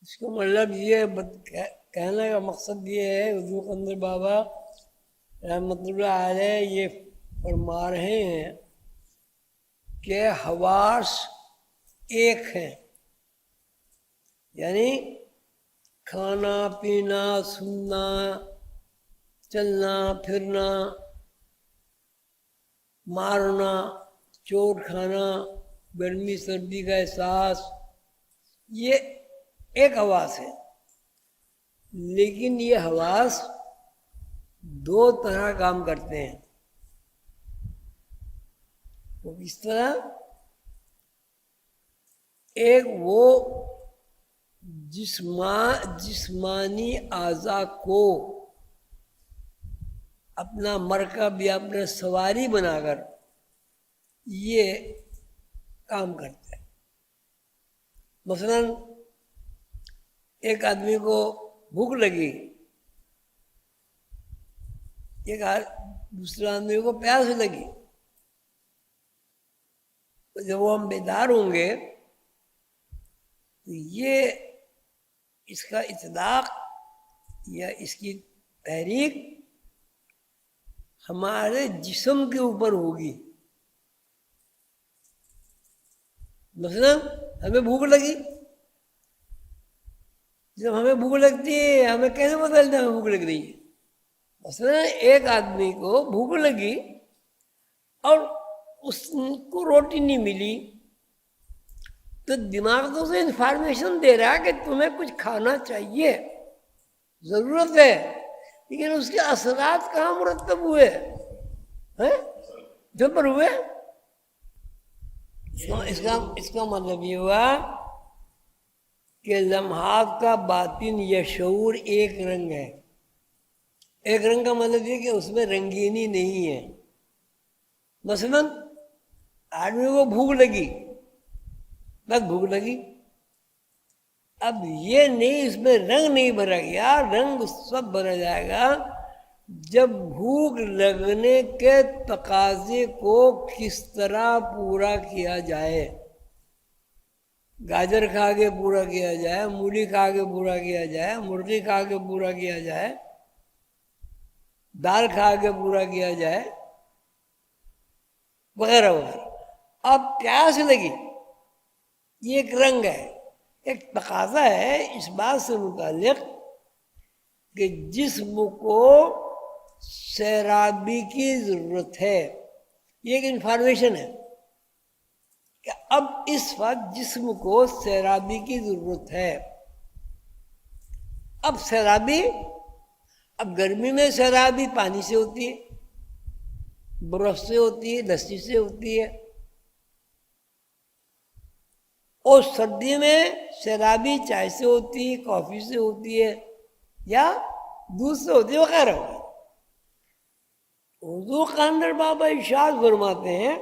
اس کا مطلب یہ کہنے کا مقصد یہ ہے، حضور قندر بابا رحمۃ اللہ علیہ یہ فرما رہے ہیں کہ حواس ایک ہیں، یعنی کھانا پینا، سننا، چلنا پھرنا، مارنا، چوٹ کھانا، گرمی سردی کا احساس، یہ ایک حواس ہے۔ لیکن یہ حواس دو طرح کام کرتے ہیں۔ وہ کس طرح؟ ایک وہ جسمانی اعضاء کو اپنا مرکب یا اپنا سواری بنا کر یہ کام کرتا ہے۔ مثلا ایک آدمی کو بھوک لگی، ایک دوسرے آدمی کو پیاس لگی، جب وہ ہم بیدار ہوں گے تو یہ اس کا اطلاق یا اس کی تحریک ہمارے جسم کے اوپر ہوگی۔ مثلا ہمیں بھوک لگی، جب ہمیں بھوک لگتی ہے ہمیں کیسے پتہ چلتا ہے ہمیں بھوک لگ رہی ہے؟ مثلا ایک آدمی کو بھوک لگی اور اس کو روٹی نہیں ملی تو دماغ تو اسے انفارمیشن دے رہا ہے کہ تمہیں کچھ کھانا چاہیے، ضرورت ہے، لیکن اس کے اثرات کہاں مرتب ہوئے ہیں؟ جو پر ہوئے۔ اس کا مطلب یہ ہوا کہ لمحات کا باطن یا شعور ایک رنگ ہے۔ ایک رنگ کا مطلب یہ کہ اس میں رنگینی نہیں ہے۔ مثلا آدمی کو بھوک لگی، بس بھوک لگی، اب یہ نہیں، اس میں رنگ نہیں بھرا گیا، رنگ اس وقت بھرا جائے گا جب بھوک لگنے کے تقاضے کو کس طرح پورا کیا جائے۔ گاجر کھا کے پورا کیا جائے، مولی کھا کے پورا کیا جائے، مرغی کھا کے پورا کیا جائے، دال کھا کے پورا کیا جائے، وغیرہ وغیرہ۔ اب پیاس لگی، یہ ایک رنگ ہے، ایک تقاضا ہے اس بات سے متعلق کہ جسم کو سیرابی کی ضرورت ہے۔ یہ ایک انفارمیشن ہے کہ اب اس وقت جسم کو سیرابی کی ضرورت ہے۔ اب سیرابی، اب گرمی میں سیرابی پانی سے ہوتی ہے، برف سے ہوتی ہے، لسی سے ہوتی ہے، اور سردی میں سیرابی چائے سے ہوتی ہے، کافی سے ہوتی ہے، یا دودھ سے ہوتی ہے، وغیرہ وغیرہ۔ حضور قندر بابا ارشاد فرماتے ہیں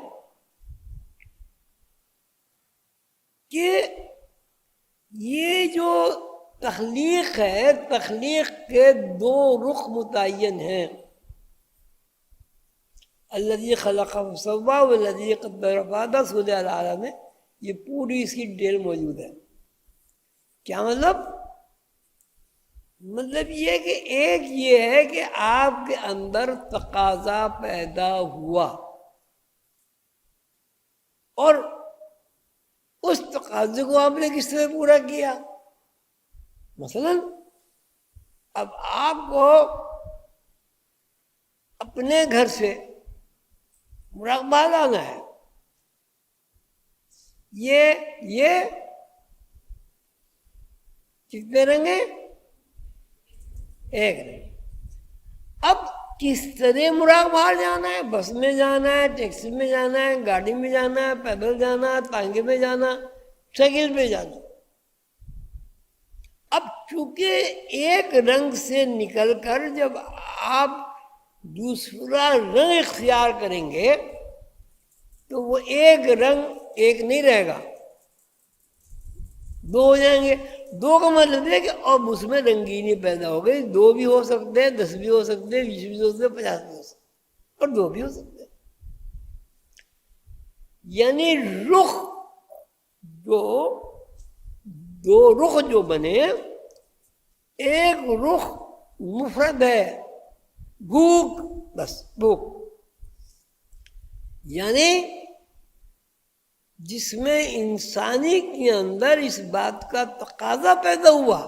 کہ یہ جو تخلیق ہے، تخلیق کے دو رخ متعین ہیں، الذی خلق فسوی والذی قدر فہدی۔ سورہ الاعلیٰ میں یہ پوری اس کی ڈیٹیل موجود ہے۔ کیا مطلب؟ مطلب یہ کہ ایک یہ ہے کہ آپ کے اندر تقاضا پیدا ہوا اور اس تقاضے کو آپ نے کس طرح پورا کیا۔ مثلا اب آپ کو اپنے گھر سے مراقبہ لانا ہے، یہ کتنے رنگ ہیں؟ ایک رنگ۔ اب کس طرح مراقبہ جانا ہے؟ بس میں جانا ہے، ٹیکسی میں جانا ہے، گاڑی میں جانا ہے، پیدل جانا ہے، تانگے میں جانا، سائیکل پہ جانا۔ اب چونکہ ایک رنگ سے نکل کر جب آپ دوسرا رنگ اختیار کریں گے تو وہ ایک رنگ ایک نہیں رہے گا، دو ہو جائیں گے۔ دو کا مطلب ہے کہ اب اس میں رنگینی پیدا ہو گئی۔ دو بھی ہو سکتے ہیں، 10 بھی ہو سکتے ہیں، 20 بھی ہو سکتے ہیں، 50 بھی ہو سکتے ہیں، اور دو بھی ہو سکتے ہیں۔ یعنی رخ جو دو رخ جو بنے، ایک رخ مفرد ہے بھوک، بس بھوک، یعنی جس میں انسانی کے اندر اس بات کا تقاضا پیدا ہوا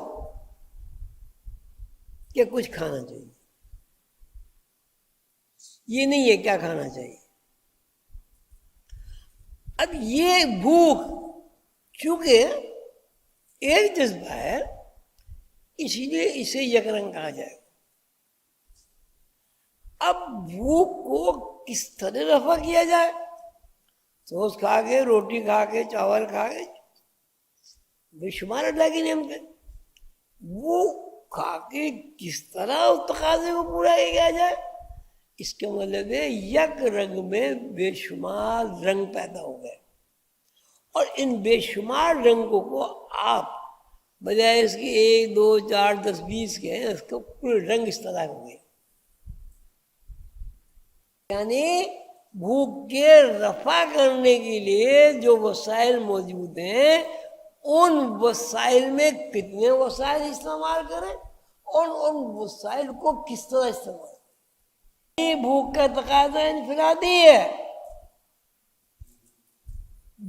کہ کچھ کھانا چاہیے، یہ نہیں ہے کیا کھانا چاہیے۔ اب یہ بھوک چونکہ ایک جذبہ ہے، اسی لیے اسے یک رنگ کہا جائے۔ اب بھوک کو کس طرح رفع کیا جائے؟ سوس کھا کے، روٹی کھا کے، چاول کھا کے، بے شمار اللہ کی نعمتیں، وہ کھا کے کس طرح اس تقاضے کو پورا کیا جائے؟ اس کا مطلب ہے یک رنگ میں بے شمار رنگ پیدا ہو گئے، اور ان بے شمار رنگوں کو آپ بجائے اس کی 1 2 4 10 20 کے اس کو پورے رنگ اس طرح ہو گئے، یعنی بھوک کے رفع کرنے کے لیے جو وسائل موجود ہیں، ان وسائل میں کتنے وسائل استعمال کریں اور ان وسائل کو کس طرح استعمال کریں۔ یہ بھوک کا تقاضا انفرادی ہے،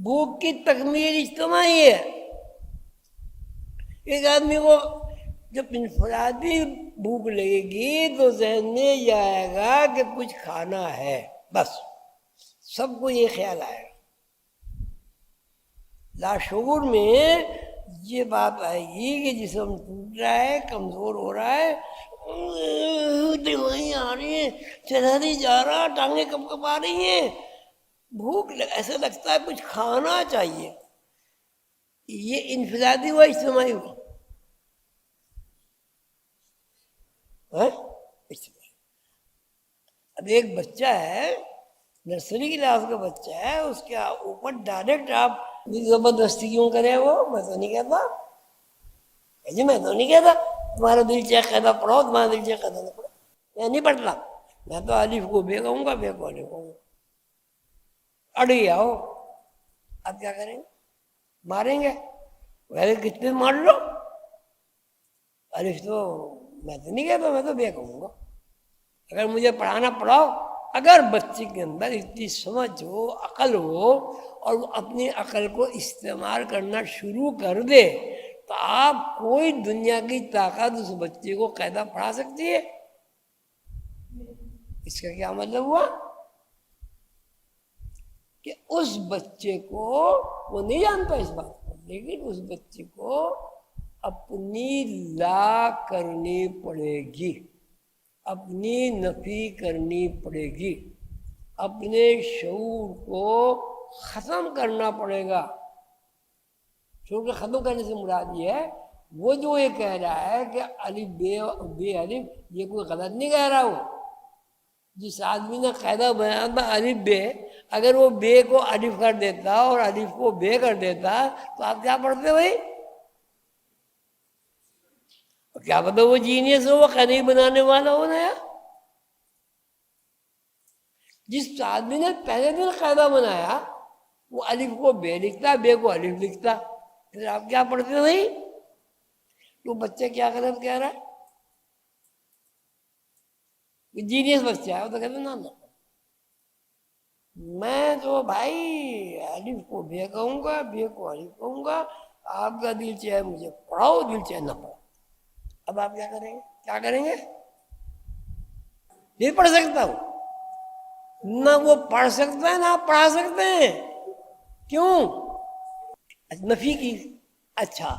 بھوک کی تکمیل اجتماعی ہے۔ ایک آدمی کو جب انفرادی بھوک لگے گی تو ذہن میں یہ آئے گا کہ کچھ کھانا ہے، بس سب کو یہ خیال آئے گا۔ لاشعور میں یہ بات آئے گی کہ جسم ٹوٹ رہا ہے، کمزور ہو رہا ہے، دوائیں آ رہی ہیں، چلا نہیں جا رہا، ٹانگیں کب کب آ رہی ہیں، بھوک ایسا لگتا ہے کچھ کھانا چاہیے۔ یہ انفرادی ہوا اجتماعی ہوا؟ اب ایک بچہ ہے، نرسری کلاس کا بچہ ہے، اس کے اوپر ڈائریکٹ آپ زبردستی کیوں کرے؟ وہ میں تو نہیں کہتا جی، میں تو نہیں کہتا تمہارا دل چاہے قاعدہ پڑھو، تمہارا دل چاہے قاعدہ نہ پڑھو، میں نہیں پڑھتا، میں تو الف کو بے کہوں گا، بے کو الف کہوں گا۔ اڑی آؤ، اب کیا کریں گے؟ ماریں گے؟ ویسے کتنے مار لو، الف تو میں تو نہیں کہتا، میں تو بے کہوں گا۔ اگر مجھے پڑھانا پڑھاؤ، اگر بچے کے اندر اتنی سمجھ ہو، عقل ہو، اور وہ اپنی عقل کو استعمال کرنا شروع کر دے تو آپ کوئی دنیا کی طاقت اس بچے کو قاعدہ پڑھا سکتی ہے؟ اس کا کیا مطلب ہوا کہ اس بچے کو، وہ نہیں جانتا اس بات کو، لیکن اس بچے کو اپنی لا کرنی پڑے گی، اپنی نفی کرنی پڑے گی، اپنے شعور کو ختم کرنا پڑے گا۔ شعور کو ختم کرنے سے مراد یہ ہے، وہ جو یہ کہہ رہا ہے کہ الف بے الف، یہ کوئی غلط نہیں کہہ رہا۔ وہ جس آدمی نے قاعدہ بنایا تھا الف بے، اگر وہ بے کو الف کر دیتا اور الف کو بے کر دیتا تو آپ کیا پڑھتے بھائی؟ کیا پتا وہ جینیس ہو، وہ قاعدہ بنانے والا ہو نیا۔ جس آدمی نے پہلے دن قاعدہ بنایا وہ الف کو بے لکھتا، بے کو الف لکھتا، پھر آپ کیا پڑھتے بھائی؟ تو بچہ کیا غلط کہہ رہا ہے؟ جینیس بچہ ہے، وہ تو کہتے نا میں تو بھائی الف کو بے کہوں گا، بے کو الف کہوں گا، آپ کا دل چاہے مجھے پڑھاؤ، دل چاہے نہ پڑھاؤ۔ اب آپ کیا کریں گے؟ کیا کریں گے؟ نہیں پڑھ سکتا ہوں، نہ وہ پڑھ سکتا ہے نہ آپ پڑھا سکتے ہیں۔ کیوں؟ نفی کی۔ اچھا،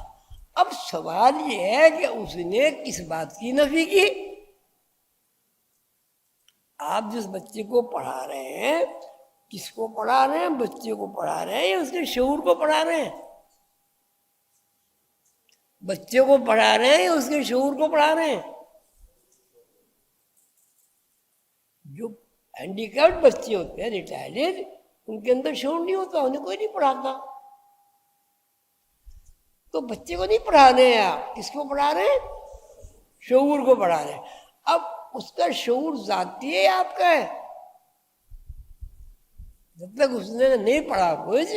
اب سوال یہ ہے کہ اس نے کس بات کی نفی کی؟ آپ جس بچے کو پڑھا رہے ہیں، کس کو پڑھا رہے ہیں؟ بچے کو پڑھا رہے ہیں یا اس کے شعور کو پڑھا رہے ہیں؟ بچے کو پڑھا رہے ہیں یا اس کے شعور کو پڑھا رہے ہیں؟ جو ہینڈیکیپڈ بچے ہوتے ہیں، ریٹائرڈ، ان کے اندر شعور نہیں ہوتا، انہیں کوئی نہیں پڑھاتا، تو بچے کو نہیں پڑھا رہے ہیں آپ، کس کو پڑھا رہے ہیں؟ شعور کو پڑھا رہے ہیں۔ اب اس کا شعور ذاتی ہے آپ کا ہے؟ جب تک اس نے نہیں پڑھا کچھ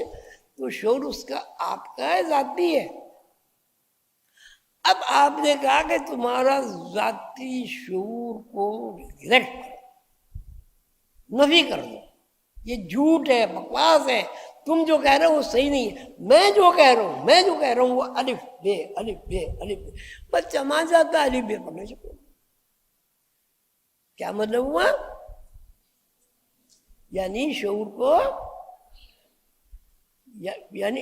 تو شعور اس کا آپ کا ہے، ذاتی ہے؟ اب آپ نے کہا کہ تمہارا ذاتی شعور کو ریجیکٹ نفی کر دو، یہ جھوٹ ہے، بکواس ہے، تم جو کہہ رہے ہو وہ صحیح نہیں ہے، میں جو کہہ رہا ہوں وہ الف بے الف بے الف بے، بچہ مان جاتا ہے الف بے پڑھنے سے۔ کیا مطلب ہوا؟ یعنی شعور کو، یعنی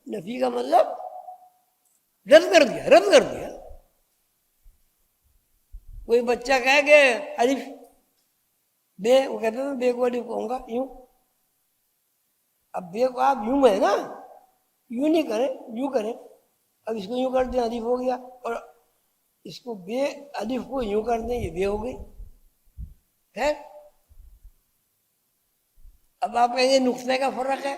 نفی کا مطلب رد کر دیا۔ کوئی بچہ کہے کہ الف بے، وہ کہتے ہیں بے کو الف کہوں گا یوں، اب بے کو آپ یوں ہے نا، یوں نہیں کریں، یوں کریں، اب اس کو یوں کر دیں الف ہو گیا، اور اس کو بے الف کو یوں کر دیں یہ بے ہو گئی ہے۔ اب آپ کہیں گے نقطے کا فرق ہے،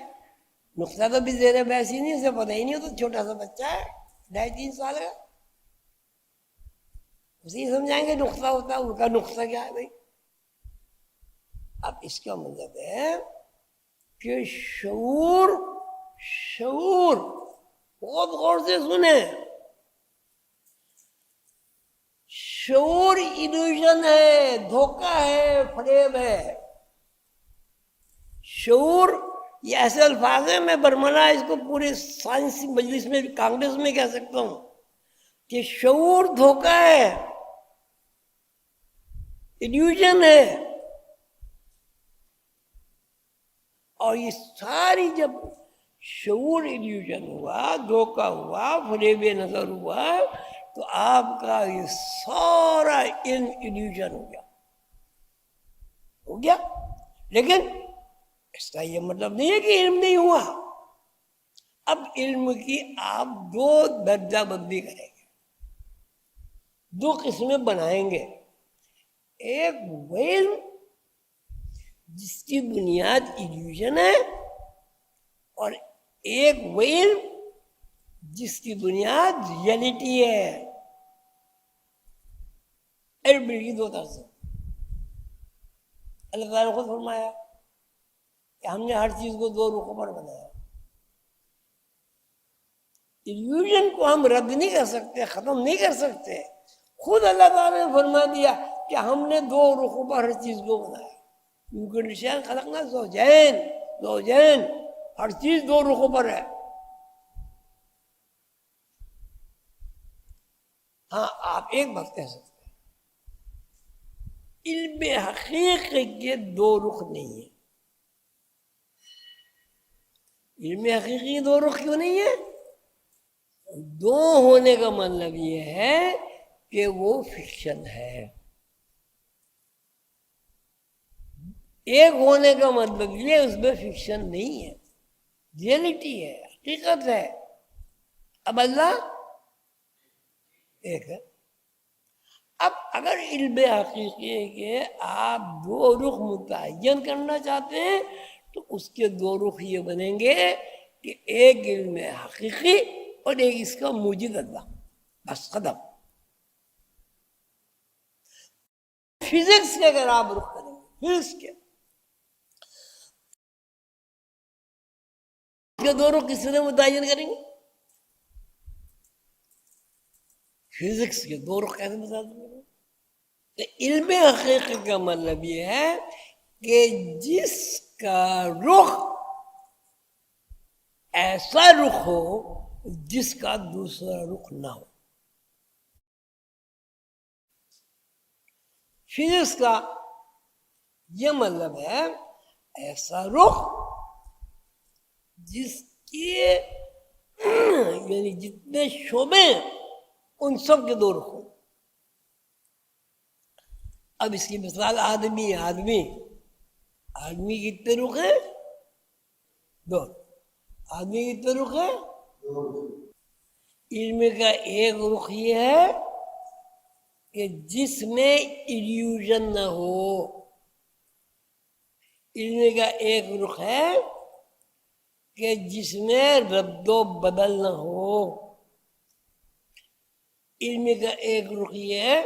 نقطہ تو بھی زیر بحث ہی نہیں، اسے پتہ ہی نہیں ہو، تو چھوٹا سا بچہ ہے 2.5-3 سال کا، اسی سمجھائیں گے نقطہ ہوتا ہے، ان کا نقطہ کیا ہے بھائی؟ اب اس کا مطلب ہے کہ شعور بہت غور سے سنیں، شعور ایلوژن ہے، دھوکہ ہے، فریب ہے۔ شعور یہ ایسے الفاظ ہیں، میں برملا اس کو پورے سائنسی مجلس میں کانگریس میں کہہ سکتا ہوں کہ شعور دھوکہ ہے، ایلوژن ہے، اور یہ ساری جب شعور ایلوژن ہوا، دھوکہ ہوا، فریب نظر ہوا، تو آپ کا یہ سارا علم ایلوژن ہو گیا۔ لیکن اس کا یہ مطلب نہیں ہے کہ علم نہیں ہوا۔ اب علم کی آپ 2 درجہ بندی کریں گے، 2 قسمیں بنائیں گے، ایک وہ علم جس کی بنیاد ایلوژن ہے، اور ایک وہ علم جس کی بنیاد ریئلٹی ہے۔ علم کی 2 طرح سے اللہ تعالیٰ نے خود فرمایا کہ ہم نے ہر چیز کو 2 رخوں پر بنایا۔ ایلوژن کو ہم رد نہیں کر سکتے، ختم نہیں کر سکتے، خود اللہ تعالیٰ نے فرما دیا کہ ہم نے 2 رخوں پر ہر چیز کو بنایا۔ کیونکہ نشان خلقنا زوجین، ہر چیز 2 رخوں پر ہے۔ ہاں آپ ایک بات کہہ سکتے ہیں، علم حقیقی کے 2 رخ نہیں ہیں۔ علم حقیقی 2 رخ کیوں نہیں ہے؟ 2 ہونے کا مطلب یہ ہے کہ وہ فکشن ہے، ایک ہونے کا مطلب یہ اس میں فکشن نہیں ہے، ریئلٹی ہے، حقیقت ہے۔ اب اللہ ایک ہے۔ اب اگر علم حقیقی کے آپ 2 رخ متعین کرنا چاہتے ہیں تو اس کے 2 رخ یہ بنیں گے کہ ایک علم حقیقی اور ایک اس کا موجد اللہ، بس ختم۔ فزکس کے اگر آپ رخ کریں گے، فزکس کے 2 رخ کس نے متعین کریں گے؟ فزکس کے 2 رخ کیسے متعین کریں گے؟ تو علم حقیقی کا مطلب یہ ہے کہ جس کا رخ ایسا رخ ہو جس کا دوسرا رخ نہ ہو۔ فزکس کا یہ مطلب ہے ایسا رخ جس کے یعنی جتنے شعبے ان سب کے 2 رخ ہوں۔ اب اس کی مثال آدمی کتنے رخ ہیں؟ 2۔ آدمی کتنے رخ ہیں؟ 2۔ علم کا ایک رخ یہ ہے کہ جس میں ایلیوژن نہ ہو، علم کا ایک رخ ہے کہ جس میں رد و بدل نہ ہو، علم کا ایک رخ یہ ہے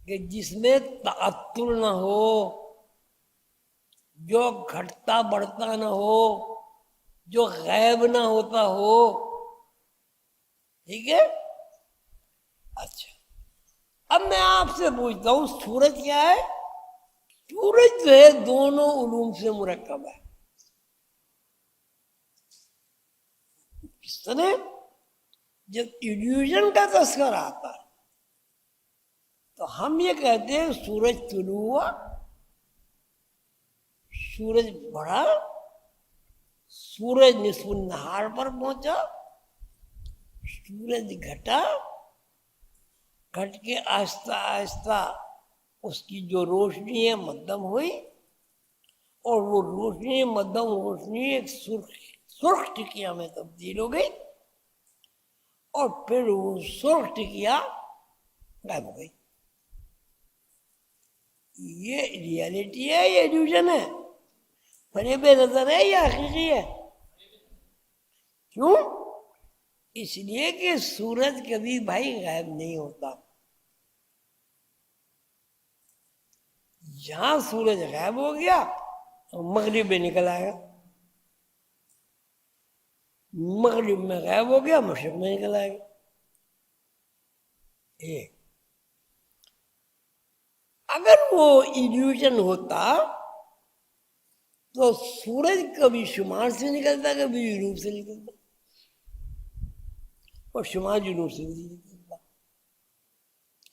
کہ جس میں تعطل نہ ہو، جو گھٹتا بڑھتا نہ ہو، جو غائب نہ ہوتا ہو، ٹھیک ہے؟ اچھا اب میں آپ سے پوچھتا ہوں سورج کیا ہے؟ سورج جو ہے دونوں علوم سے مرکب ہے. کس طرح؟ جب ایلیوژن کا تذکرہ آتا ہے تو ہم یہ کہتے ہیں سورج طلوع ہوا، سورج بڑھا، سورج نصف النہار پر پہنچا، سورج گھٹا، گھٹ کے آہستہ آہستہ اس کی جو روشنی ہے مدھم ہوئی، اور وہ روشنی مدھم روشنی ایک سرخ ٹکیا میں تبدیل ہو گئی، اور پھر وہ سرخ ٹکیا غائب ہو گئی. یہ ریالٹی ہے، یہ ایلیوژن ہے، فریب نظر ہے یا حقیقی ہے؟ کیوں؟ اس لیے کہ سورج کبھی بھائی غائب نہیں ہوتا. جہاں سورج غائب ہو گیا مغرب میں نکل آئے گا، مغرب میں غائب ہو گیا مشرق میں نکل آئے گا. ایک اگر وہ ایلیوژن ہوتا تو سورج کبھی شمال سے نکلتا، کبھی جنوب سے نکلتا، اور شمال جنوب سے نہیں نکلتا.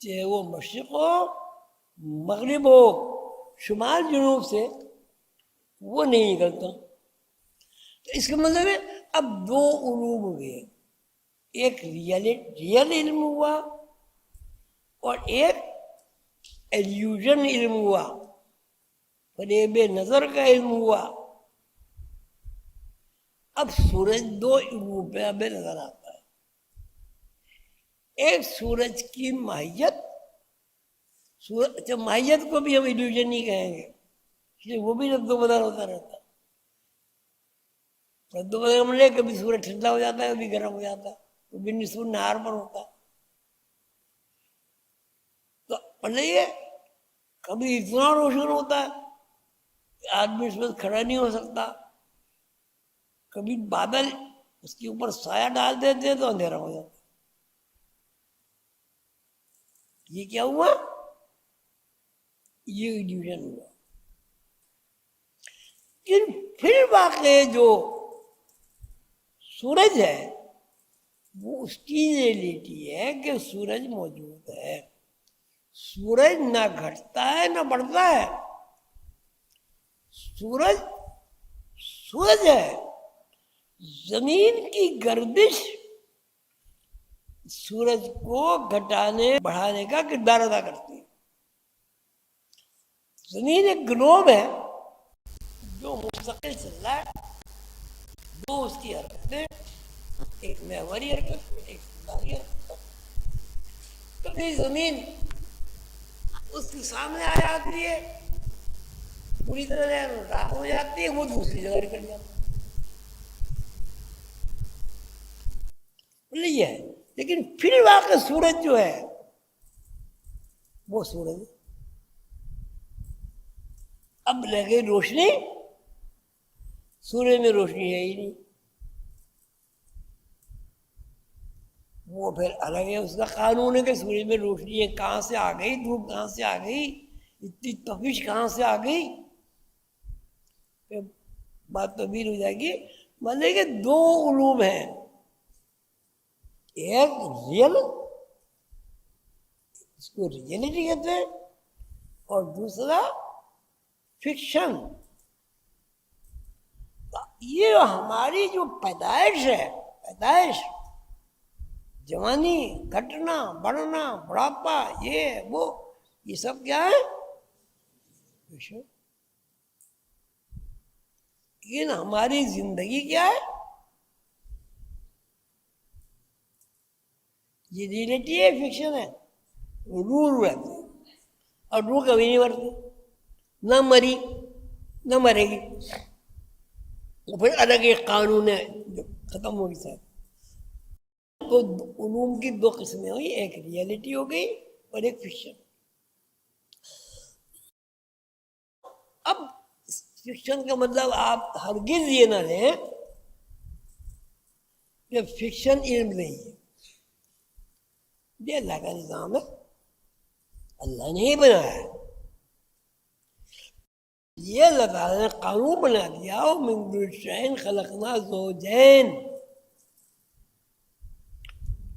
چاہے وہ مشرق ہو مغرب ہو، شمال جنوب سے وہ نہیں نکلتا. تو اس کا مطلب ہے اب دو علوم ہوئے، ایک ریئل علم ہوا اور ایک ایلیوژن علم ہوا، فریب نظر کا علم ہوا. اب سورج دو علوم پہ ہمیں نظر آتا ہے. ایک سورج کی ماہیت، ماہیت کو بھی ہم ایلیوژن نہیں کہیں گے، اس لیے وہ بھی رد و بدل ہوتا رہتا ہے. رد و بدل میں کبھی سورج ٹھنڈا ہو جاتا ہے، کبھی گرم ہو جاتا ہے، کبھی نصف النہار پر ہوتا ہے. تو مطلب یہ کبھی اتنا روشن ہوتا ہے کہ آدمی اس میں کھڑا نہیں ہو سکتا، کبھی بادل اس کے اوپر سایہ ڈال دیتے ہیں تو اندھیرا ہو جاتا. یہ کیا ہوا؟ یہ ایلیوژن ہوا. لیکن پھر واقع جو سورج ہے وہ اس کی ریئلٹی ہے کہ سورج موجود ہے. سورج نہ گھٹتا ہے نہ بڑھتا ہے، سورج ہے. زمین کی گردش سورج کو گھٹانے بڑھانے کا کردار ادا کرتی ہے. زمین ایک گلوب ہے جو مستقل چل رہا ہے، دو اس کی حرکتیں، ایک محوری حرکت ایک ستاری حرکت. کبھی زمین اس کے سامنے آ جاتی ہے، پوری طرح راہ ہو جاتی ہے، وہ دوسری جگہ نکل جاتی ہے. یہ ہے. لیکن پھر واقع سورج جو ہے وہ سورج اب لگے روشنی، سورج میں روشنی ہے ہی نہیں، وہ پھر الگ ہے. اس کا قانون ہے کہ سورج میں روشنی ہے کہاں سے آ گئی، دھوپ کہاں سے آ گئی، اتنی تپش کہاں سے آ گئی، بات تبدیل ہو جائے گی. مطلب کہ دو علوم ہیں، ایک ریئل، اس کو ریئلٹی کہتے ہیں، اور دوسرا فکشن. یہ ہماری جو پیدائش ہے، پیدائش، جوانی، گھٹنا، بڑھنا، بڑھاپا، یہ وہ، یہ سب کیا ہے؟ فکشن. لیکن ہماری زندگی کیا ہے؟ یہ ریئلٹی ہے فکشن ہے. روح رہتی ہے اور روح کبھی نہیں مرتی، نہ مری نہ مرے گی. وہ پھر الگ ایک قانون ہے جو ختم ہوگی. صاحب تو علوم کی دو قسمیں ہوئی، ایک ریئلٹی ہو گئی اور ایک فکشن. اب فکشن کا مطلب آپ ہرگز یہ نہ لیں کہ فکشن علم نہیں ہے. یہ اللہ کا نظام ہے، اللہ نے ہی بنایا ہے، یہ اللہ تعالیٰ نے قانون بنا دیا، من کل شیء خلقنا زوجین،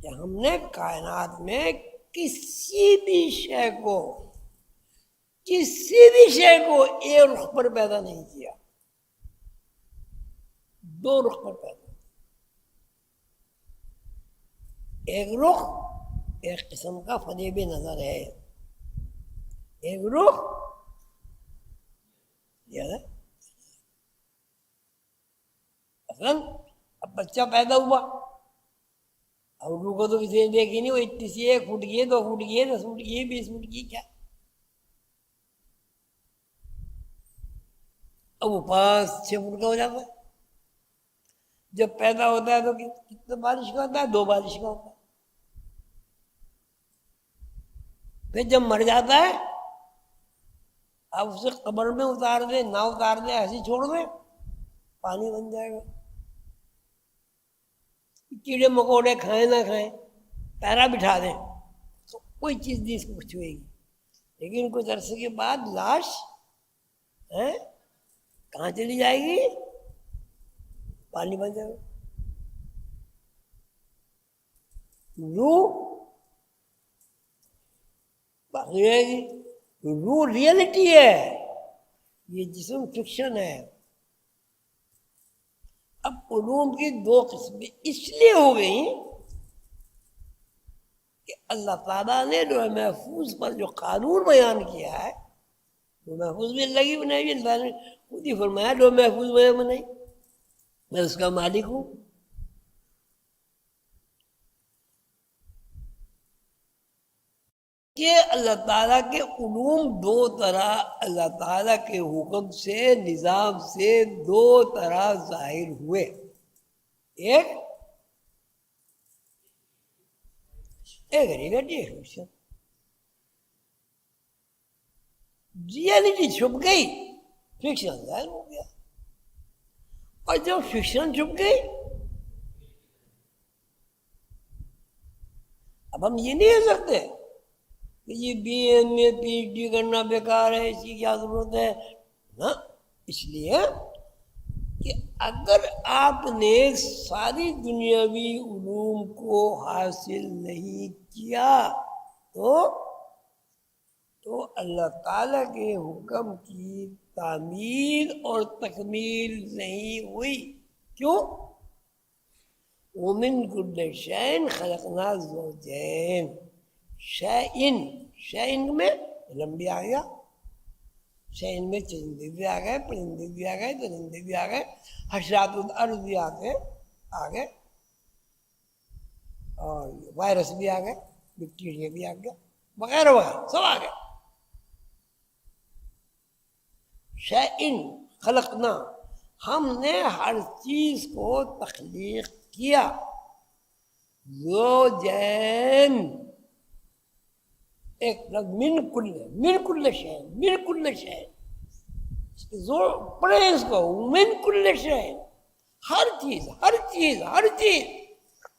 کہ ہم نے کائنات میں کسی بھی شے کو ایک رخ پر پیدا نہیں کیا، دو رخ پر پیدا، ایک رخ ایک قسم کا فریب نظر ہے، ایک رخ اب بچہ پیدا ہوا، اب روح کو تو کسی نے دیکھی نہیں، وہ اتنی سی 1 فٹ کی ہے، 2 فٹ کی ہے، 10 فٹ کی ہے، 20 فٹ کی، کیا اب وہ 5-6 فٹ کا ہو جاتا ہے، جب پیدا ہوتا ہے تو کتنا بارش کا ہوتا ہے؟ 2 بارش کا ہوتا ہے، پھر جب مر جاتا ہے اب اسے قبر میں اتار دے نہ اتار دے ایسے چھوڑ دے پانی بن جائے گا، کیڑے مکوڑے کھائیں نہ کھائیں، پیرا بٹھا دیں تو کوئی چیز نہیں اس کو چھوئے گی، لیکن کچھ عرصے کے بعد لاش کہاں چلی جائے گی؟ پانی بن جائے گا۔ روح باقی رہے گی، روح ریئلٹی ہے، یہ جسم فکشن ہے۔ اب علوم کی 2 قسمیں اس لیے ہو گئی کہ اللہ تعالیٰ نے لوح محفوظ پر جو قانون بیان کیا ہے، لوح محفوظ بھی اللہ کی بنائی ہوئی، اللہ نے خود ہی فرمایا لوح محفوظ میں بنائی، میں اس کا مالک ہوں۔ کہ اللہ تعالیٰ کے علوم 2 طرح اللہ تعالیٰ کے حکم سے، نظام سے 2 طرح ظاہر ہوئے، ایک ریئلٹی چھپ گئی، فکشن ظاہر ہو گیا، اور جب فکشن چھپ گئی اب ہم یہ نہیں کہہ سکتے کہ یہ بی اے میں پی ایچ ڈی کرنا بیکار ہے، اس کی کیا ضرورت ہے نا، اس لیے کہ اگر آپ نے ساری دنیاوی علوم کو حاصل نہیں کیا تو اللہ تعالیٰ کے حکم کی تعمیل اور تکمیل نہیں ہوئی۔ کیوں؟ وَمِن كُلِّ شَيْءٍ خَلَقْنَا زَوْجَيْنِ، شَيْءٍ میں علم بھی آ گیا، شَيْءٍ میں چرندے بھی آ گئے، پرندے بھی آ گئے، درندے بھی آ گئے، حشرات الارض بھی آ گئے، اور وائرس بھی آ گئے، بیکٹیریا بھی آ گیا، وغیرہ وغیرہ سب آ گئے۔ شَيْءٍ خلقنا، ہم نے ہر چیز کو تخلیق کیا، زوجین، ایک لفظ من کل شے، زور پڑے اس کو، من کل شے، ہر چیز،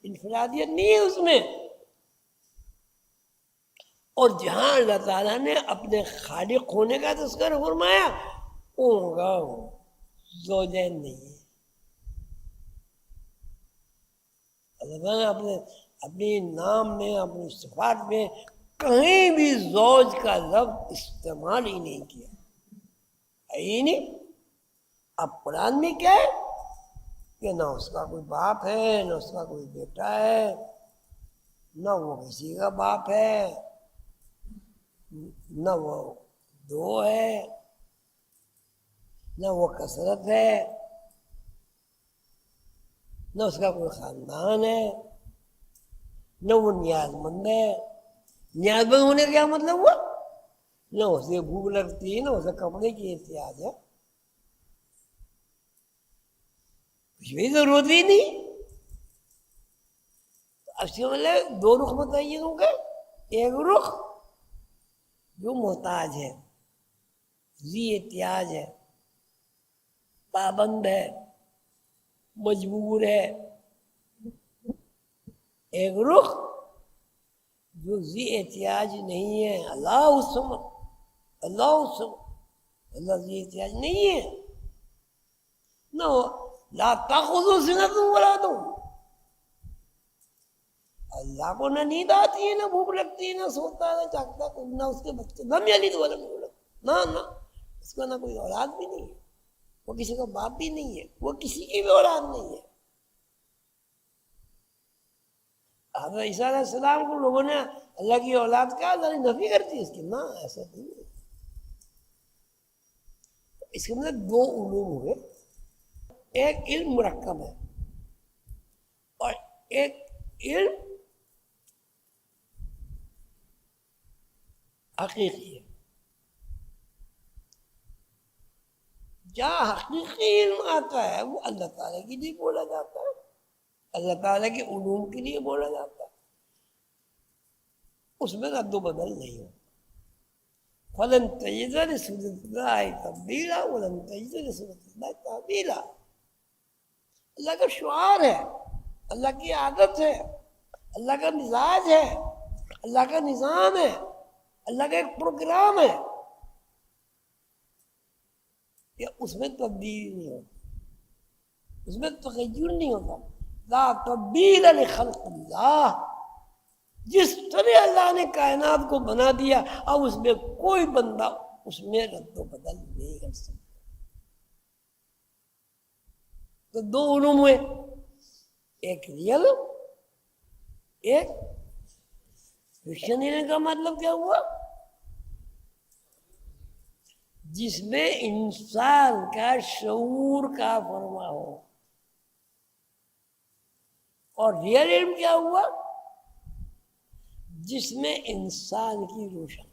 انفرادیت نہیں ہے اس میں۔ اور جہاں اللہ تعالیٰ نے اپنے خالق ہونے کا تذکرہ فرمایا زوجین نہیں ہے، اللہ تعالیٰ نے اپنے نام میں، اپنی صفات میں کہیں بھی زوج کا لفظ استعمال ہی نہیں کیا، ہے نہیں۔ اب قرآن میں کیا ہے کہ نہ اس کا کوئی باپ ہے، نہ اس کا کوئی بیٹا ہے، نہ وہ کسی کا باپ ہے، نہ وہ 2 ہے، نہ وہ کثرت ہے، نہ اس کا کوئی خاندان ہے، نہ وہ نیاز مند ہے۔ نیاز مند ہونے کا کیا مطلب ہوا؟ نہ اسے بھوک لگتی ہے، نہ اسے کپڑے کی احتیاج ہے، کچھ بھی ضرورت ہی نہیں۔ اب سے مطلب 2 رخ متعین ہو گئے، ایک رخ جو محتاج ہے، ذی احتیاج ہے، پابند ہے، مجبور ہے، ایک رخ جو ذی احتیاج نہیں ہے، اللہ الصمد، اللہ الصمد، اللہ ذی احتیاج نہیں ہے نہ ہو، لا تاخذو سنۃ ولا نوم، اللہ کو نہ نیند آتی ہے، نہ بھوک لگتی ہے، نہ سوتا ہے، نہ جاگتا ہے، نہ اس کے بچے، لم یلد ولم یولد، نہ اس کا نہ کوئی اولاد بھی نہیں ہے، وہ کسی کا باپ بھی نہیں ہے، وہ کسی کی بھی اولاد نہیں ہے۔ حضرت عیسیٰ علیہ السلام کو لوگوں نے اللہ کی اولاد کا، اللہ نے نفی کر دی اس کی، نہ ایسا نہیں ہے۔ اس کے مطلب دو علوم ہوئے، ایک علم مرکب ہے اور ایک علم حقیقی ہے۔ جہاں حقیقی علم آتا ہے وہ اللہ تعالیٰ کے لیے بولا جاتا ہے، اللہ تعالیٰ کے علوم کے لیے بولا جاتا ہے، اس میں رد و بدل نہیں ہوتا۔ فَلَن تَجِدَ لِسُنَّتِ اللَّهِ تَبْدِيلًا وَلَن تَجِدَ لِسُنَّتِ اللَّهِ تَحْوِيلًا۔ اللہ کا شعار ہے، اللہ کی عادت ہے، اللہ کا مزاج ہے، اللہ کا نظام ہے، اللہ کا ایک پروگرام ہے کہ اس میں تبدیلی نہیں ہوتی، اس میں تغیر نہیں ہوتا۔ لا تبدیل لخلق اللہ، جس طرح اللہ نے کائنات کو بنا دیا اب اس میں کوئی بندہ اس میں رد و بدل نہیں کر سکتا۔ تو دو علوم ہوئے، ایک ریئل، ایک فکشن۔ کا مطلب کیا ہوا؟ جس میں انسان کا شعور کا فرما ہو۔ اور ریئل علم کیا ہوا؟ جس میں انسان کی روشنی